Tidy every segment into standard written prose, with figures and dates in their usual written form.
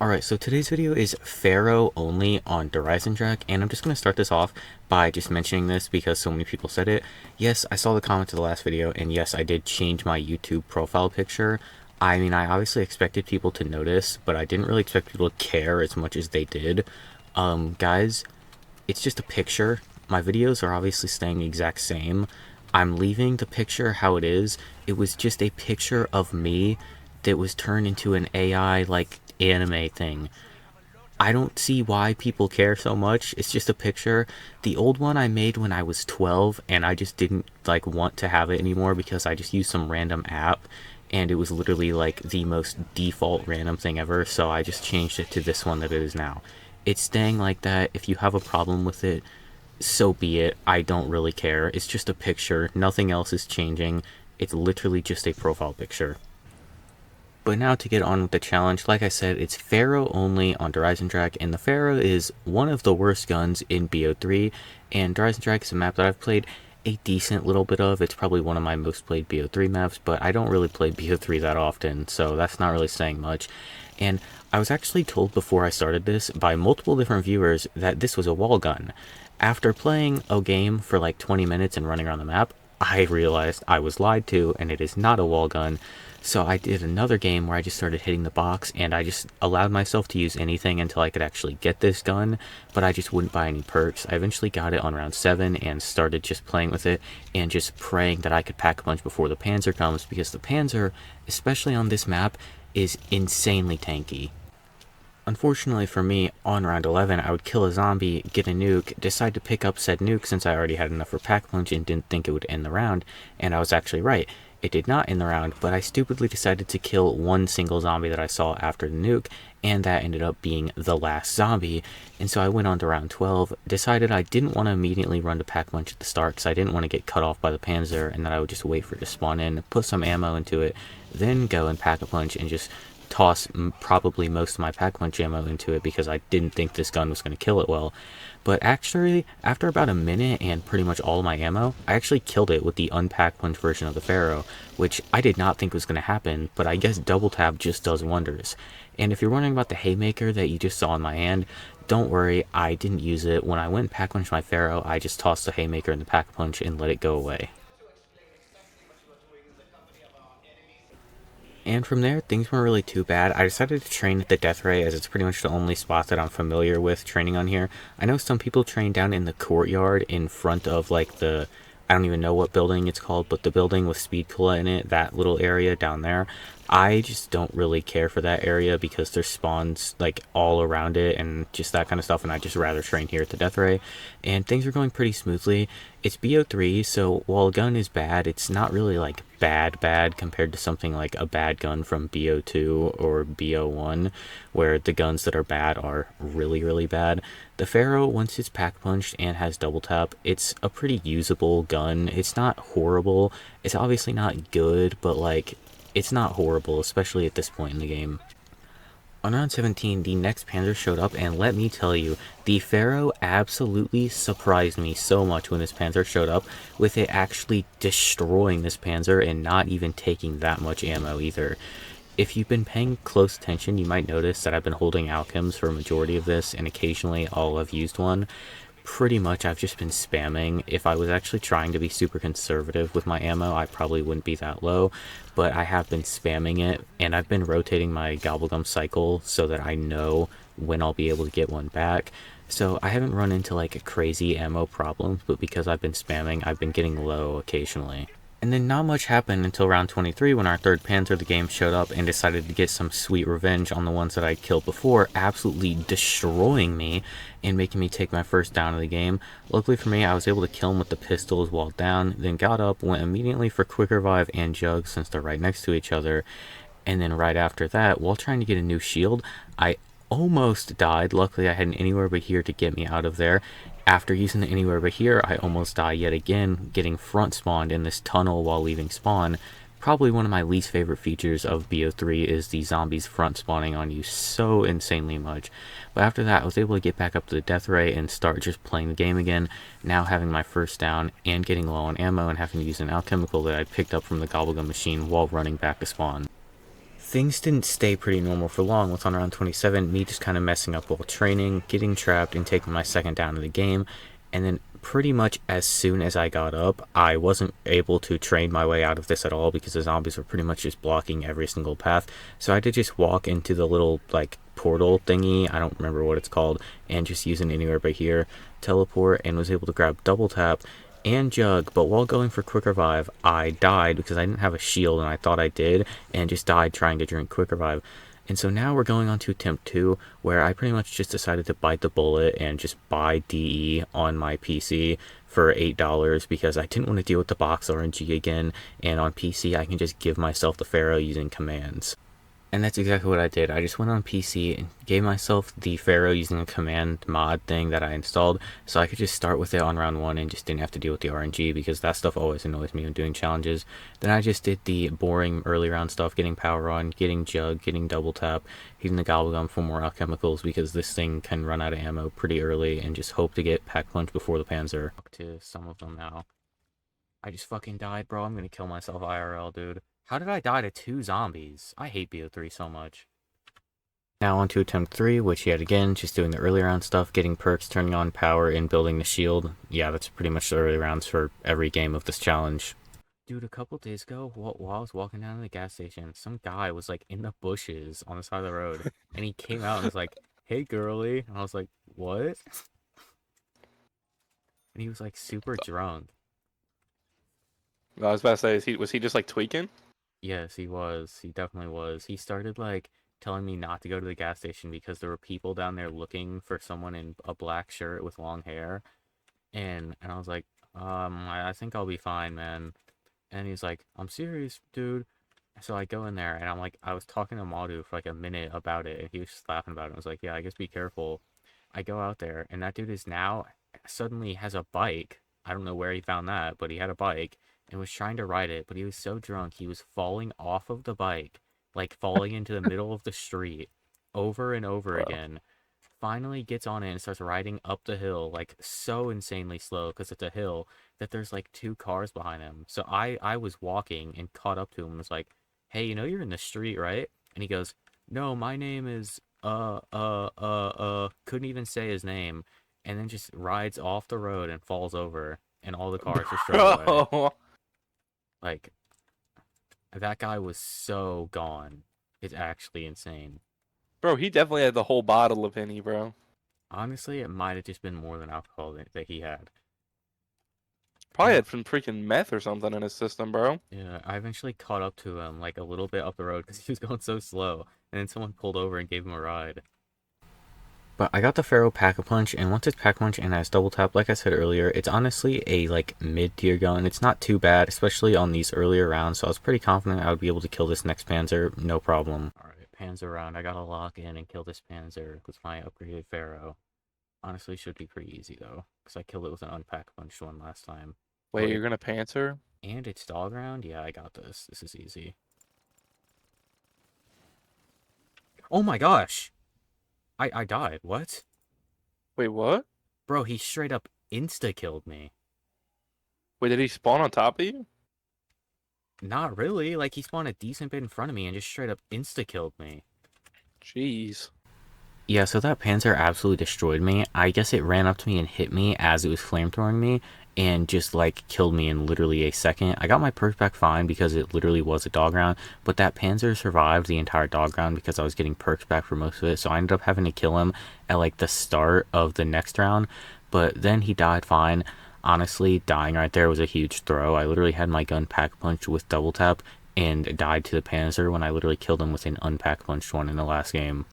Alright, so today's video is Pharaoh only on Eisendrache, and I'm just going to start this off by just mentioning this because so many people said it. Yes, I saw the comments of the last video, and yes, I did change my YouTube profile picture. I mean, I obviously expected people to notice, but I didn't really expect people to care as much as they did. Guys, it's just a picture. My videos are obviously staying the exact same. I'm leaving the picture how it is. It was just a picture of me that was turned into an AI, like, anime thing. I don't see why people care so much. It's just a picture. The old one I made when I was 12, and I just didn't, like, want to have it anymore because I just used some random app, and it was literally, like, the most default random thing ever, so I just changed it to this one that it is now. It's staying like that. If you have a problem with it, so be it. I don't really care. It's just a picture. Nothing else is changing. It's literally just a profile picture. But now to get on with the challenge, like I said, it's Pharaoh only on Eisendrache, and the Pharaoh is one of the worst guns in BO3, and Eisendrache is a map that I've played a decent little bit of. It's probably one of my most played BO3 maps, but I don't really play BO3 that often, so that's not really saying much. And I was actually told before I started this by multiple different viewers that this was a wall gun. After playing a game for like 20 minutes and running around the map, I realized I was lied to, and it is not a wall gun. So I did another game where I just started hitting the box, and I just allowed myself to use anything until I could actually get this gun, but I just wouldn't buy any perks. I eventually got it on round 7 and started just playing with it and just praying that I could pack a punch before the Panzer comes, because the Panzer, especially on this map, is insanely tanky. Unfortunately for me, on round 11, I would kill a zombie, get a nuke, decide to pick up said nuke since I already had enough for pack punch and didn't think it would end the round, and I was actually right. It did not end the round, but I stupidly decided to kill one single zombie that I saw after the nuke, and that ended up being the last zombie. And so I went on to round 12, decided I didn't want to immediately run to pack punch at the start because I didn't want to get cut off by the Panzer, and that I would just wait for it to spawn in, put some ammo into it, then go and pack a punch and just toss probably most of my pack punch ammo into it because I didn't think this gun was going to kill it well. But actually, after about a minute and pretty much all of my ammo, I actually killed it with the unpack punch version of the Pharaoh, which I did not think was going to happen, but I guess double tap just does wonders. And if you're wondering about the haymaker that you just saw in my hand, don't worry, I didn't use it. When I went and pack punch my Pharaoh, I just tossed the haymaker in the pack punch and let it go away. And from there, things weren't really too bad. I decided to train at the Death Ray as it's pretty much the only spot that I'm familiar with training on here. I know some people train down in the courtyard in front of like the, I don't even know what building it's called, but the building with Speed Cola in it, that little area down there. I just don't really care for that area because there's spawns like all around it and just that kind of stuff, and I just rather train here at the Death Ray. And things are going pretty smoothly. It's BO3, so while a gun is bad, it's not really like bad compared to something like a bad gun from BO2 or BO1, where the guns that are bad are really bad. The Pharaoh, once it's pack punched and has double tap, it's a pretty usable gun. It's not horrible. It's obviously not good, but like, it's not horrible, especially at this point in the game. On round 17, the next Panzer showed up, and let me tell you, the Pharaoh absolutely surprised me so much when this Panzer showed up, with it actually destroying this Panzer and not even taking that much ammo either. If you've been paying close attention, you might notice that I've been holding alchems for a majority of this, and occasionally I'll have used one. Pretty much I've just been spamming. If I was actually trying to be super conservative with my ammo, I probably wouldn't be that low, but I have been spamming it, and I've been rotating my gobblegum cycle so that I know when I'll be able to get one back. So I haven't run into like a crazy ammo problem, but because I've been spamming, I've been getting low occasionally. And then not much happened until round 23 when our third Panzer of the game showed up and decided to get some sweet revenge on the ones that I killed before, absolutely destroying me and making me take my first down of the game. Luckily for me, I was able to kill him with the pistols while down, then got up, went immediately for quick revive and jug since they're right next to each other. And then right after that, while trying to get a new shield, I almost died. Luckily I had an anywhere but here to get me out of there. After using the anywhere but here, I almost die yet again, getting front spawned in this tunnel while leaving spawn. Probably one of my least favorite features of BO3 is the zombies front spawning on you so insanely much. But after that, I was able to get back up to the Death Ray and start just playing the game again, now having my first down and getting low on ammo and having to use an alchemical that I picked up from the Gobblegum machine while running back to spawn. things didn't stay pretty normal for long. With on round 27, me just kind of messing up while training, getting trapped, and taking my second down of the game. And then pretty much as soon as I got up, I wasn't able to train my way out of this at all because the zombies were pretty much just blocking every single path. So I had to just walk into the little, like, portal thingy, I don't remember what it's called, and just use it anywhere but here, teleport, and was able to grab double tap and jug. But while going for quick revive, I died because I didn't have a shield, and I thought I did, and just died trying to drink quick revive. And so now we're going on to attempt 2, where I pretty much just decided to bite the bullet and just buy DE on my PC for $8 because I didn't want to deal with the box RNG again, and on PC I can just give myself the Pharaoh using commands. And that's exactly what I did. I just went on PC and gave myself the Pharaoh using a command mod thing that I installed, so I could just start with it on round 1 and just didn't have to deal with the RNG, because that stuff always annoys me when doing challenges. Then I just did the boring early round stuff, getting power on, getting jug, getting double tap, hitting the gobblegum for more alchemicals, because this thing can run out of ammo pretty early, and just hope to get pack punch before the Panzer. Up to some of them now. I just fucking died, bro. I'm gonna kill myself IRL, dude. How did I die to 2 zombies? I hate BO3 so much. Now on to attempt 3, which yet again, just doing the early round stuff, getting perks, turning on power, and building the shield. Yeah, that's pretty much the early rounds for every game of this challenge. Dude, a couple days ago, while I was walking down to the gas station, some guy was like in the bushes on the side of the road, and he came out and was like, "Hey, girly," and I was like, "What?" And he was like super drunk. I was about to say, was he just like tweaking? Yes, he was. He definitely was. He started like telling me not to go to the gas station because there were people down there looking for someone in a black shirt with long hair. And I was like, I think I'll be fine, man. And he's like, I'm serious, dude. So I go in there and I'm like, I was talking to Madu for like a minute about it, and he was just laughing about it. I was like, yeah, I guess be careful. I go out there, and that dude is now suddenly has a bike. I don't know where he found that, but he had a bike and was trying to ride it, but he was so drunk he was falling off of the bike, like falling into the middle of the street over and over Bro. again. Finally gets on it and starts riding up the hill, like so insanely slow because it's a hill that there's like 2 cars behind him. So I was walking and caught up to him and was like, hey, you know you're in the street, right? And he goes, no, my name is couldn't even say his name, and then just rides off the road and falls over, and all the cars just drove away. Bro. Like, that guy was so gone. It's actually insane. Bro, he definitely had the whole bottle of Henny, bro. Honestly, it might have just been more than alcohol that he had. Probably had some freaking meth or something in his system, bro. Yeah, I eventually caught up to him, like, a little bit up the road because he was going so slow, and then someone pulled over and gave him a ride. But I got the Pharaoh Pack-a-Punch, and once it's Pack-a-Punch and has double tap, like I said earlier, it's honestly a, like, mid-tier gun. It's not too bad, especially on these earlier rounds, so I was pretty confident I would be able to kill this next Panzer, no problem. Alright, Panzer round. I gotta lock in and kill this Panzer with my upgraded Pharaoh. Honestly, should be pretty easy, though, because I killed it with an unpack-punched one last time. Wait, you're gonna Panzer? And it's dog round? Yeah, I got this. This is easy. Oh my gosh! I died. What? Wait, what? Bro, he straight up insta-killed me. Wait, did he spawn on top of you? Not really. Like, he spawned a decent bit in front of me and just straight up insta-killed me. Jeez. Yeah, so that Panzer absolutely destroyed me. I guess it ran up to me and hit me as it was flamethrowing me, and just, like, killed me in literally a second. I got my perks back fine because it literally was a dog round, but that Panzer survived the entire dog round because I was getting perks back for most of it, so I ended up having to kill him at, like, the start of the next round, but then he died fine. Honestly, dying right there was a huge throw. I literally had my gun pack-punched with double tap and died to the Panzer when I literally killed him with an unpack-punched one in the last game.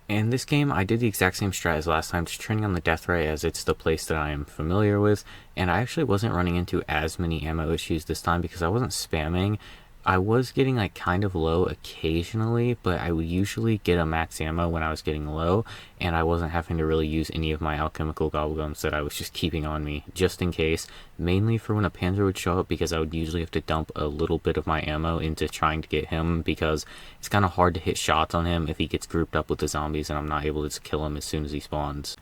In this game, I did the exact same strat as last time, just training on the death ray as it's the place that I am familiar with, and I actually wasn't running into as many ammo issues this time because I wasn't spamming. I was getting like kind of low occasionally, but I would usually get a max ammo when I was getting low, and I wasn't having to really use any of my alchemical gobblegums that I was just keeping on me, just in case, mainly for when a Panzer would show up, because I would usually have to dump a little bit of my ammo into trying to get him, because it's kind of hard to hit shots on him if he gets grouped up with the zombies and I'm not able to just kill him as soon as he spawns.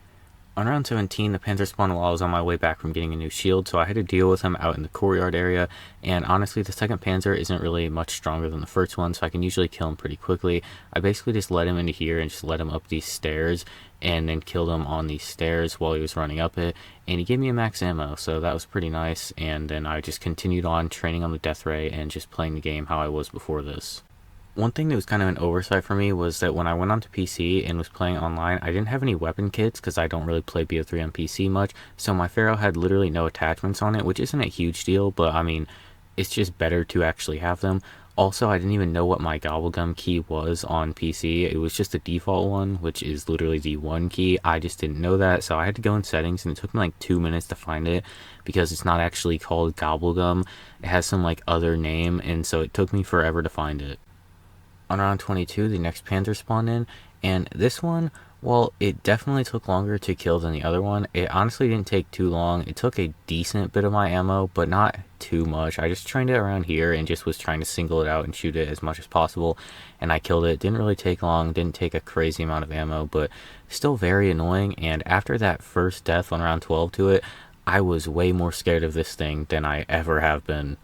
On round 17, the Panzer spawned while I was on my way back from getting a new shield, so I had to deal with him out in the courtyard area, and honestly, the second Panzer isn't really much stronger than the first one, so I can usually kill him pretty quickly. I basically just led him into here and just led him up these stairs, and then killed him on these stairs while he was running up it, and he gave me a max ammo, so that was pretty nice, and then I just continued on training on the death ray and just playing the game how I was before this. One thing that was kind of an oversight for me was that when I went onto PC and was playing online, I didn't have any weapon kits because I don't really play BO3 on PC much, so my Pharaoh had literally no attachments on it, which isn't a huge deal, but I mean, it's just better to actually have them. Also, I didn't even know what my Gobblegum key was on PC. It was just the default one, which is literally the 1 key. I just didn't know that, so I had to go in settings, and it took me like 2 minutes to find it because it's not actually called Gobblegum. It has some like other name, and so it took me forever to find it. On round 22, the next Panzer spawned in, and this one, well, it definitely took longer to kill than the other one. It honestly didn't take too long. It took a decent bit of my ammo, but not too much. I just trained it around here and just was trying to single it out and shoot it as much as possible, and I killed it. Didn't really take long, didn't take a crazy amount of ammo, but still very annoying, and after that first death on round 12 to it, I was way more scared of this thing than I ever have been.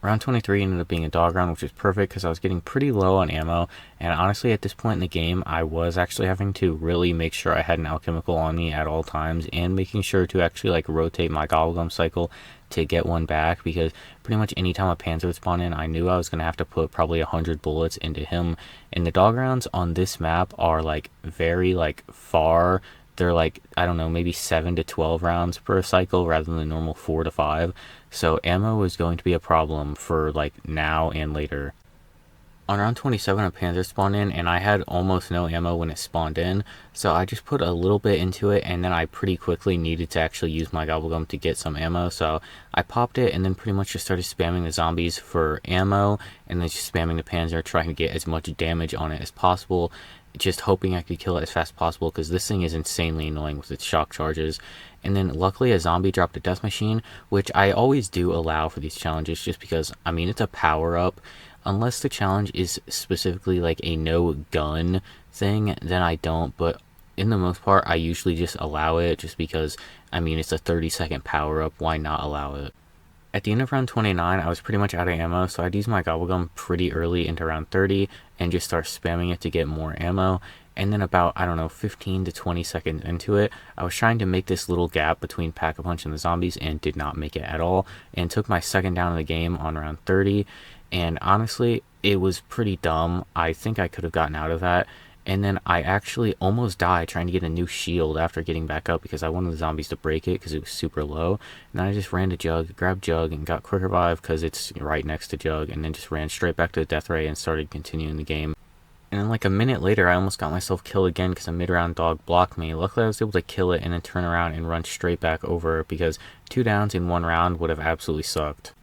Round 23 ended up being a dog round, which is perfect because I was getting pretty low on ammo, and honestly at this point in the game I was actually having to really make sure I had an alchemical on me at all times, and making sure to actually like rotate my gobblegum cycle to get one back, because pretty much anytime a Panzer would spawn in, I knew I was going to have to put probably 100 bullets into him. And the dog rounds on this map are like very like far. They're like, I don't know, maybe 7 to 12 rounds per cycle rather than the normal 4 to 5. So ammo is going to be a problem for like now and later. On round 27, a Panzer spawned in, and I had almost no ammo when it spawned in, so I just put a little bit into it, and then I pretty quickly needed to actually use my gobblegum to get some ammo, so I popped it and then pretty much just started spamming the zombies for ammo, and then just spamming the Panzer, trying to get as much damage on it as possible, just hoping I could kill it as fast as possible, because this thing is insanely annoying with its shock charges. And then luckily a zombie dropped a death machine, which I always do allow for these challenges just because, I mean, it's a power up. Unless the challenge is specifically like a no gun thing, then I don't, but in the most part I usually just allow it just because, I mean, it's a 30-second power up, why not allow it? At the end of round 29, I was pretty much out of ammo, so I'd use my gobblegum pretty early into round 30 and just start spamming it to get more ammo. And then about, I don't know, 15 to 20 seconds into it, I was trying to make this little gap between Pack-a-Punch and the zombies and did not make it at all, and took my second down of the game on round 30. And honestly, it was pretty dumb. I think I could have gotten out of that. And then I actually almost died trying to get a new shield after getting back up because I wanted the zombies to break it because it was super low. And then I just ran to Jug, grabbed Jug, and got Quick Revive because it's right next to Jug, and then just ran straight back to the Death Ray and started continuing the game. And then like a minute later, I almost got myself killed again because a mid-round dog blocked me. Luckily, I was able to kill it and then turn around and run straight back over because 2 downs in 1 round would have absolutely sucked.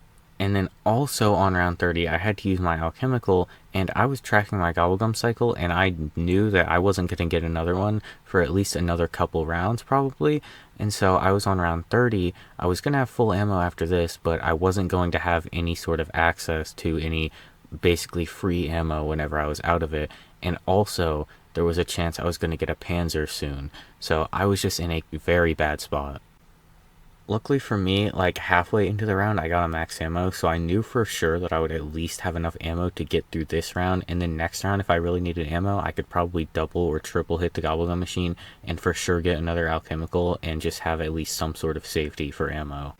And then also on round 30, I had to use my alchemical, and I was tracking my gobblegum cycle, and I knew that I wasn't going to get another one for at least another couple rounds probably. And so I was on round 30. I was going to have full ammo after this, but I wasn't going to have any sort of access to any basically free ammo whenever I was out of it. And also, there was a chance I was going to get a Panzer soon. So I was just in a very bad spot. Luckily for me, like halfway into the round, I got a max ammo, so I knew for sure that I would at least have enough ammo to get through this round, and then next round, if I really needed ammo, I could probably double or triple hit the gobblegum machine, and for sure get another alchemical, and just have at least some sort of safety for ammo.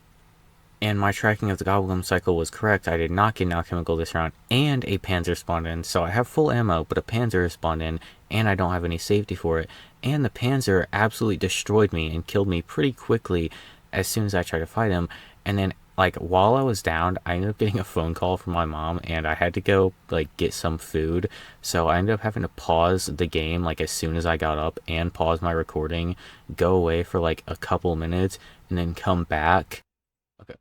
And my tracking of the gobblegum cycle was correct. I did not get an alchemical this round, and a Panzer spawned in, so I have full ammo, but a Panzer spawned in, and I don't have any safety for it, and the Panzer absolutely destroyed me and killed me pretty quickly as soon as I tried to fight him. And then like while I was down, I ended up getting a phone call from my mom, and I had to go like get some food, so I ended up having to pause the game like as soon as I got up and pause my recording, go away for like a couple minutes, and then come back. Okay.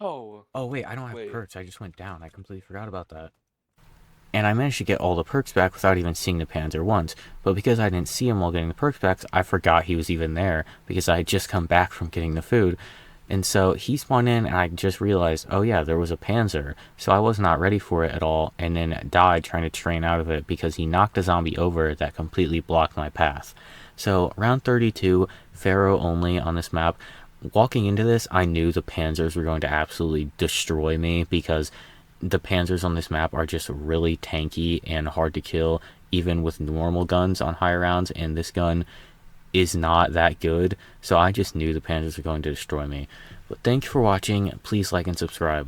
Oh wait, I don't have perks. I just went down. I completely forgot about that. And I managed to get all the perks back without even seeing the Panzer once, but because I didn't see him while getting the perks back, I forgot he was even there, because I had just come back from getting the food. And so he spawned in, and I just realized, oh yeah, there was a Panzer. So I was not ready for it at all, and then died trying to train out of it because he knocked a zombie over that completely blocked my path. So round 32, Pharaoh only on this map. Walking into this, I knew the Panzers were going to absolutely destroy me because the Panzers on this map are just really tanky and hard to kill, even with normal guns on higher rounds, and this gun is not that good, so I just knew the Panzers were going to destroy me. But thank you for watching. Please like and subscribe.